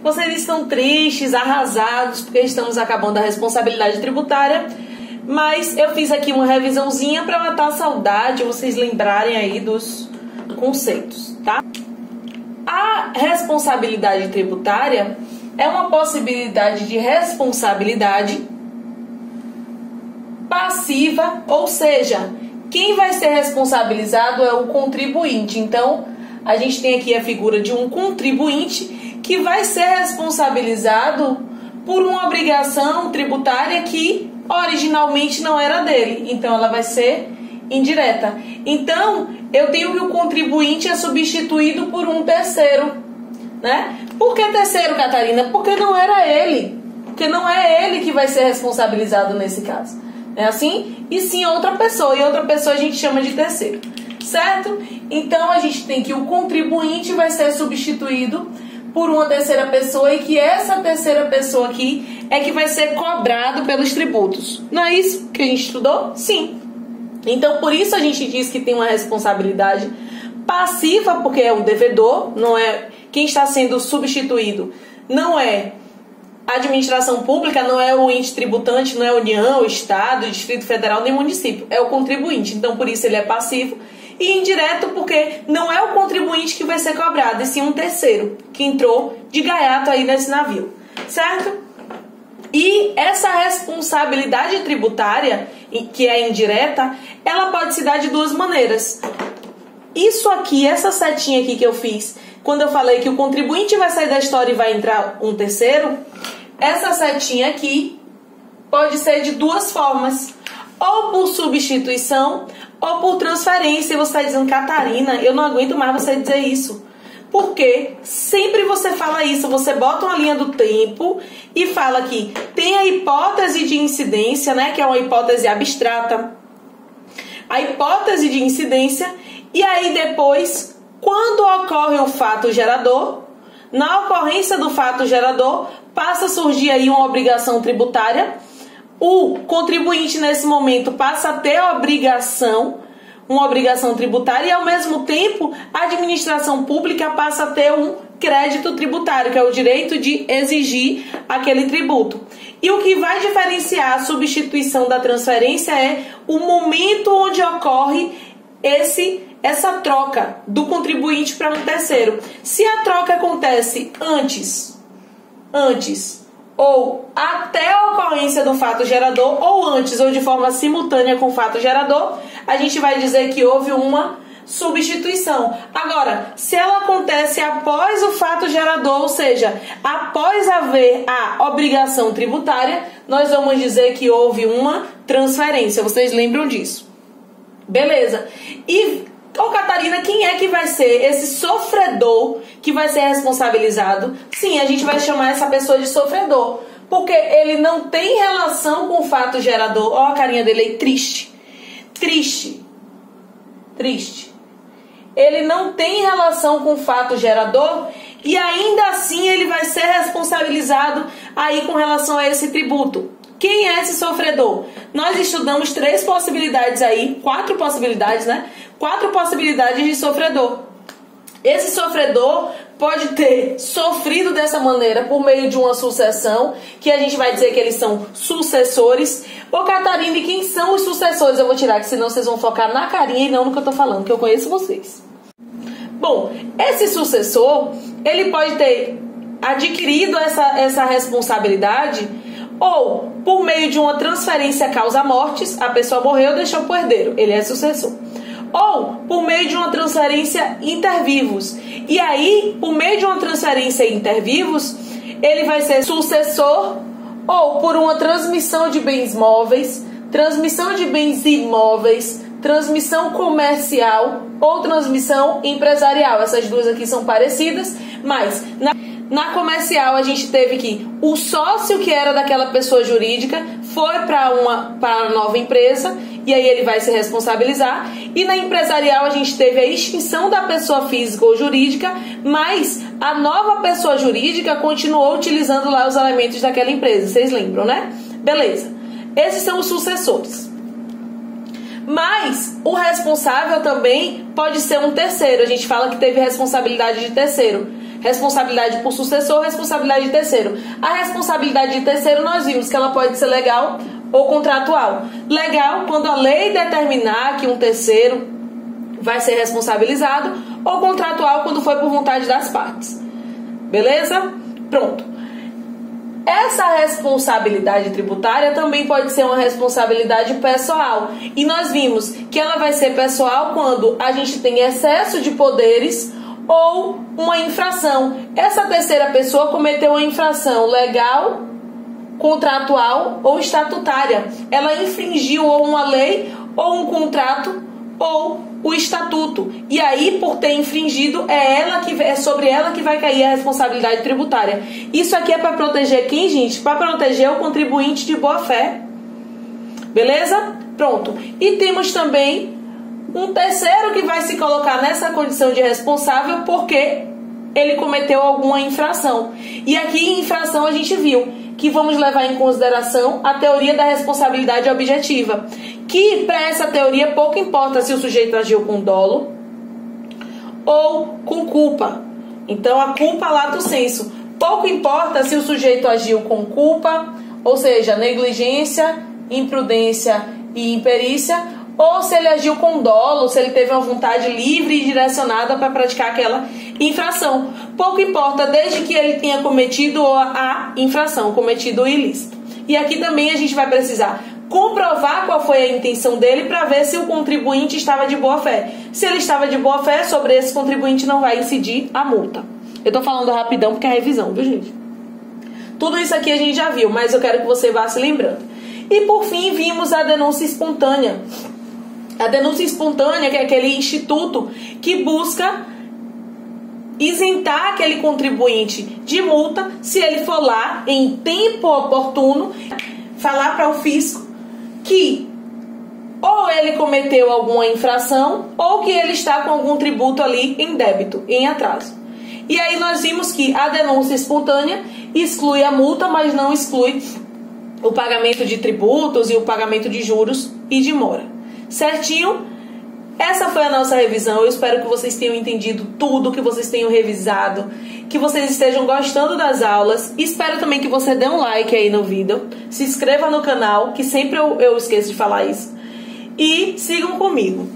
Vocês estão tristes, arrasados, porque estamos acabando a responsabilidade tributária, mas eu fiz aqui uma revisãozinha para matar a saudade, vocês lembrarem aí dos conceitos, tá? A responsabilidade tributária é uma possibilidade de responsabilidade passiva, ou seja, quem vai ser responsabilizado é o contribuinte. Então, a gente tem aqui a figura de um contribuinte que vai ser responsabilizado por uma obrigação tributária que originalmente não era dele. Então, ela vai ser indireta. Então, eu tenho que o contribuinte é substituído por um terceiro, né? Por que terceiro, Catarina? Porque não era ele. Porque não é ele que vai ser responsabilizado nesse caso. É assim? E sim outra pessoa. E outra pessoa a gente chama de terceiro. Certo? Então, a gente tem que o contribuinte vai ser substituído por uma terceira pessoa e que essa terceira pessoa aqui é que vai ser cobrado pelos tributos. Não é isso que a gente estudou? Sim. Então, por isso a gente diz que tem uma responsabilidade passiva, porque é o devedor, não é quem está sendo substituído, não é a administração pública, não é o ente tributante, não é a União, o Estado, o Distrito Federal, nem o município, é o contribuinte. Então, por isso ele é passivo. E indireto, porque não é o contribuinte que vai ser cobrado, e sim um terceiro, que entrou de gaiato aí nesse navio, certo? E essa responsabilidade tributária, que é indireta, ela pode se dar de duas maneiras. Isso aqui, essa setinha aqui que eu fiz, quando eu falei que o contribuinte vai sair da história e vai entrar um terceiro, essa setinha aqui pode ser de duas formas. Ou por substituição, ou por transferência. E você está dizendo, Catarina, eu não aguento mais você dizer isso. Porque sempre você fala isso, você bota uma linha do tempo e fala que tem a hipótese de incidência, né, que é uma hipótese abstrata. A hipótese de incidência, e aí depois, quando ocorre o fato gerador, na ocorrência do fato gerador, passa a surgir aí uma obrigação tributária. O contribuinte nesse momento passa a ter uma obrigação tributária e ao mesmo tempo a administração pública passa a ter um crédito tributário, que é o direito de exigir aquele tributo. E o que vai diferenciar a substituição da transferência é o momento onde ocorre essa troca do contribuinte para um terceiro. Se a troca acontece antes ou até a ocorrência do fato gerador, ou antes ou de forma simultânea com o fato gerador, a gente vai dizer que houve uma substituição. Agora, se ela acontece após o fato gerador, ou seja, após haver a obrigação tributária, nós vamos dizer que houve uma transferência. Vocês lembram disso? Beleza. E, Catarina, quem é que vai ser esse sofredor que vai ser responsabilizado? Sim, a gente vai chamar essa pessoa de sofredor, porque ele não tem relação com o fato gerador. Ó, a carinha dele aí, triste. Ele não tem relação com o fato gerador e ainda assim ele vai ser responsabilizado aí com relação a esse tributo. Quem é esse sofredor? Nós estudamos 3 possibilidades aí, 4 possibilidades, né? 4 possibilidades de sofredor. Esse sofredor pode ter sofrido dessa maneira por meio de uma sucessão, que a gente vai dizer que eles são sucessores. Ô, Catarina, e quem são os sucessores? Eu vou tirar, que senão vocês vão focar na carinha e não no que eu tô falando, que eu conheço vocês. Bom, esse sucessor, ele pode ter adquirido essa responsabilidade ou por meio de uma transferência causa-mortis, a pessoa morreu e deixou para o herdeiro, ele é sucessor. Ou por meio de uma transferência inter-vivos. E aí, por meio de uma transferência inter-vivos, ele vai ser sucessor ou por uma transmissão de bens móveis, transmissão de bens imóveis, transmissão comercial ou transmissão empresarial. Essas duas aqui são parecidas, mas na comercial a gente teve que o sócio que era daquela pessoa jurídica foi para a nova empresa e aí ele vai se responsabilizar. E na empresarial a gente teve a extinção da pessoa física ou jurídica, mas a nova pessoa jurídica continuou utilizando lá os elementos daquela empresa. Vocês lembram, né? Beleza. Esses são os sucessores. Mas o responsável também pode ser um terceiro. A gente fala que teve responsabilidade de terceiro. Responsabilidade por sucessor, responsabilidade de terceiro. A responsabilidade de terceiro nós vimos que ela pode ser legal ou contratual. Legal quando a lei determinar que um terceiro vai ser responsabilizado, ou contratual quando foi por vontade das partes. Beleza? Pronto. Essa responsabilidade tributária também pode ser uma responsabilidade pessoal. E nós vimos que ela vai ser pessoal quando a gente tem excesso de poderes ou uma infração. Essa terceira pessoa cometeu uma infração legal, contratual ou estatutária. Ela infringiu ou uma lei, ou um contrato, ou o estatuto. E aí, por ter infringido, é sobre ela que vai cair a responsabilidade tributária. Isso aqui é para proteger quem, gente? Para proteger o contribuinte de boa fé. Beleza? Pronto. E temos também um terceiro que vai se colocar nessa condição de responsável porque ele cometeu alguma infração. E aqui em infração a gente viu que vamos levar em consideração a teoria da responsabilidade objetiva, que para essa teoria pouco importa se o sujeito agiu com dolo ou com culpa. Então a culpa lato sensu. Pouco importa se o sujeito agiu com culpa, ou seja, negligência, imprudência e imperícia, ou se ele agiu com dolo, se ele teve uma vontade livre e direcionada para praticar aquela infração. Pouco importa, desde que ele tenha cometido a infração, cometido o ilícito. E aqui também a gente vai precisar comprovar qual foi a intenção dele para ver se o contribuinte estava de boa fé. Se ele estava de boa fé, sobre esse contribuinte não vai incidir a multa. Eu tô falando rapidão porque é revisão, viu, gente? Tudo isso aqui a gente já viu, mas eu quero que você vá se lembrando. E por fim, vimos a denúncia espontânea. A denúncia espontânea, que é aquele instituto que busca isentar aquele contribuinte de multa se ele for lá em tempo oportuno falar para o fisco que ou ele cometeu alguma infração ou que ele está com algum tributo ali em débito, em atraso. E aí nós vimos que a denúncia espontânea exclui a multa, mas não exclui o pagamento de tributos e o pagamento de juros e de mora. Certinho? Essa foi a nossa revisão. Eu espero que vocês tenham entendido tudo, que vocês tenham revisado, que vocês estejam gostando das aulas. Espero também que você dê um like aí no vídeo, se inscreva no canal, que sempre eu esqueço de falar isso, e sigam comigo.